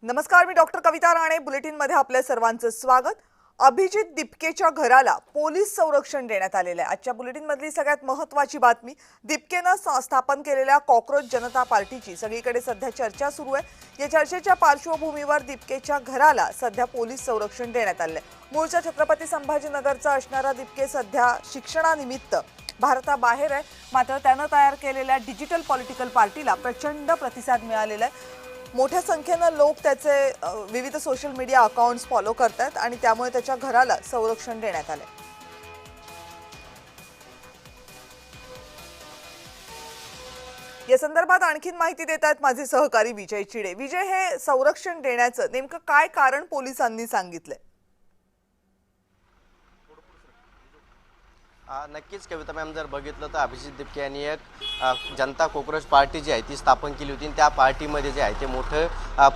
नमस्कार, मी डॉक्टर कविता राणे. बुलेटिनमध्ये आपल्या सर्वांचं स्वागत. अभिजित दिपकेच्या घराला पोलीस संरक्षण देण्यात आलेलं आहे. आजच्या बुलेटिनमधली सगळ्यात महत्त्वाची बातमी, दिपकेनं स्थापन केलेल्या कॉकरोच जनता पार्टीची सगळीकडे सध्या चर्चा सुरू आहे. या चर्चेच्या पार्श्वभूमीवर दिपकेच्या घराला सध्या पोलीस संरक्षण देण्यात आले आहे. मूळचा छत्रपती संभाजीनगरचा असणारा दिपके सध्या शिक्षणानिमित्त भारताबाहेर आहे. मात्र त्यानं तयार केलेल्या डिजिटल पॉलिटिकल पार्टीला प्रचंड प्रतिसाद मिळालेला आहे. मोठ्या संख्येने लोक त्याचे विविध सोशल मीडिया अकाउंट्स फॉलो करतात आणि त्यामुळे त्याच्या घराला संरक्षण देण्यात आले. या संदर्भात आणखीन माहिती देत आहेत माझे सहकारी विजय चिडे. विजय, हे संरक्षण देण्याचं नेमकं काय कारण पोलिसांनी सांगितलंय? नक्कीच कविता मॅम, जर बघितलं तर अभिजित दिपके यांनी एक जनता कॉकरोच पार्टी जी आहे ती स्थापन केली होती. त्या पार्टीमध्ये जे आहे ते मोठे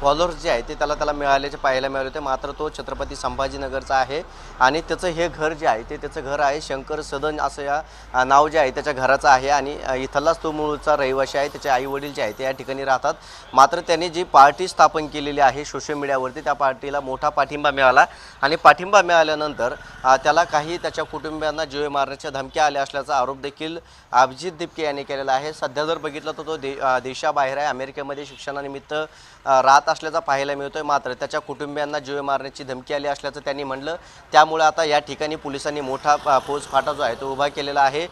फॉलोअर्स जे आहे ते त्याला मिळाल्याचे पाहायला मिळाले होते. मात्र तो छत्रपती संभाजीनगरचा आहे आणि त्याचं हे घर जे आहे ते त्याचं घर आहे शंकर सदन असं या नाव जे आहे त्याच्या घराचं आहे आणि इथलाच तो मूळचा रहिवासी आहे. त्याचे आई वडील जे आहे ते या ठिकाणी राहतात. मात्र त्यांनी जी पार्टी स्थापन केलेली आहे सोशल मीडियावरती, त्या पार्टीला मोठा पाठिंबा मिळाला आणि पाठिंबा मिळाल्यानंतर त्याला काही त्याच्या कुटुंबियांना जीवे मारण्याच्या धमक्या आल्या असल्याचा आरोप देखील अभिजित दिपके यांनी केलेला आहे. सध्या जर बघितलं तर तो देशाबाहेर आहे, अमेरिकेमध्ये शिक्षणानिमित्त राहत असल्याचा पाहायला मिळतोय. मात्र त्याच्या कुटुंबियांना जीवे मारण्याची धमकी आली असल्याचं त्यांनी म्हणलं. त्यामुळे आता या ठिकाणी पोलिसांनी मोठा फौजफाटा जो आहे तो उभा केलेला आहे.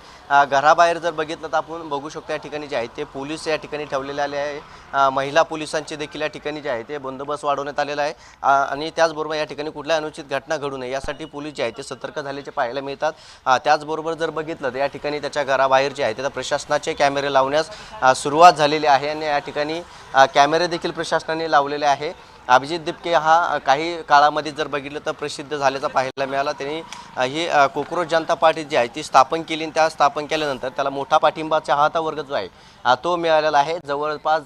घराबाहेर जर बघितलं तर आपण बघू शकतो या ठिकाणी जे आहे ते पोलीस या ठिकाणी ठेवलेले आले आहे. महिला पोलिसांचे देखील या ठिकाणी जे आहे ते बंदोबस्त वाढवण्यात आलेला आहे आणि त्याचबरोबर या ठिकाणी कुठल्या अनुचित घटना घडू नये यासाठी पोलीस जे आहे ते सतर्क झाल्याचे पाहायला मिळतात. त्याचबरोबर जर बघितलं तर या ठिकाणी त्याच्या घराबाहेर जे आहे ते प्रशासनाचे कॅमेरे लावण्यास सुरुवात झालेली आहे आणि या ठिकाणी कॅमेरे देखील प्रशासनाने लावलेले आहे. अभिजित दिपके हा काही काळामध्ये जर बघितलं तर प्रसिद्ध झाल्याचा पाहायला मिळाला. त्यांनी ही कॉकरोच जनता पार्टी जी आहे ती स्थापन केली. त्या स्थापन केल्यानंतर त्याला मोठा पाठिंबा चाहता वर्ग जो आहे तो मिळालेला आहे. जवळपास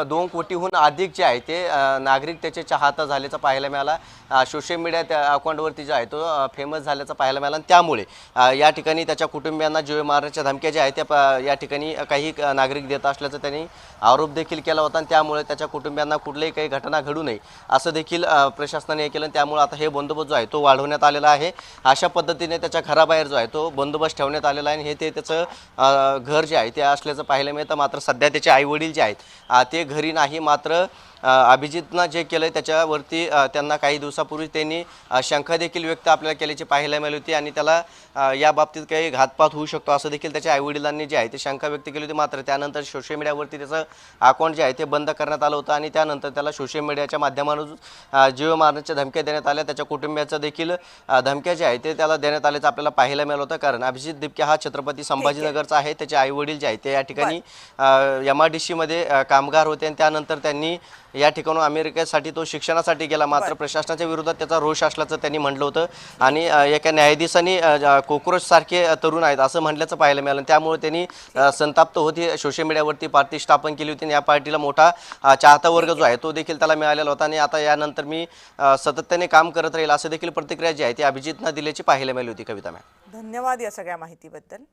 2 कोटीहून अधिक जे आहे ते नागरिक त्याचे चाहता झाल्याचा पाहायला मिळाला. सोशल मीडिया त्या अकाउंटवरती जो आहे तो फेमस झाल्याचा पाहायला मिळाला. त्यामुळे या ठिकाणी त्याच्या कुटुंबियांना जीवे मारण्याच्या धमक्या ज्या आहेत त्या या ठिकाणी काही नागरिक देत असल्याचा त्यांनी आरोप देखील केला होता आणि त्यामुळे त्याच्या कुटुंबियांना कुठलीही काही घटना घडू नये असं देखील प्रशासनाने हे केलं. त्यामुळे आता हे बंदोबस्त जो आहे तो वाढवण्यात आलेला आहे. अशा पद्धतीने त्याच्या घराबाहेर जो आहे तो बंदोबस्त ठेवण्यात आलेला आहे आणि हे त्याचं घर जे आहे ते असल्याचं पाहायला मिळतं. मात्र सध्या त्याचे आई वडील जे आहेत ते घरी नाही. मात्र अभिजितनं जे केलं त्याच्यावरती त्यांना काही दिवसापूर्वी त्यांनी शंका देखील व्यक्त आपल्याला केल्याची पाहायला मिळाली होती आणि त्याला या बाबतीत काही घातपात होऊ शकतो असं देखील त्याच्या आईवडिलांनी जे आहे ते शंका व्यक्त केली होती. मात्र त्यानंतर सोशल मीडियावरती त्याचं अकाउंट जे आहे ते बंद करण्यात आलं होतं आणि त्यानंतर त्याला सोशल मीडियाच्या माध्यमातून जीव मारण्याच्या धमक्या देण्यात आल्या. त्याच्या कुटुंबियाचं देखील धमक्या जे आहे ते त्याला देण्यात आल्याचं आपल्याला पाहायला मिळालं होतं. कारण अभिजित दिपके हा छत्रपती संभाजीनगरचा आहे. त्याचे आईवडील जे आहे ते या ठिकाणी MIDC मध्ये कामगार होते आणि त्यानंतर त्यांनी या ठिकाणून अमेरिकेसाठी तो शिक्षणासाठी गेला. मात्र प्रशासनाच्या विरोधात त्याचा रोष असल्याचं त्यांनी म्हटलं होतं आणि एका न्यायाधीशांनी कॉकरोच सारखे तरुण आहेत असं म्हटल्याचं पाहायला मिळालं. त्यामुळे त्यांनी संताप्त होती सोशल मीडियावरती पार्टी स्थापन केली होती आणि या पार्टीला मोठा चाहता वर्ग जो आहे तो देखील त्याला मिळालेला होता आणि आता यानंतर मी सातत्याने काम करत राहील असं देखील प्रतिक्रिया जी आहे ती अभिजितनं दिल्याची पाहायला मिळाली होती. कविता मॅम, धन्यवाद या सगळ्या माहितीबद्दल.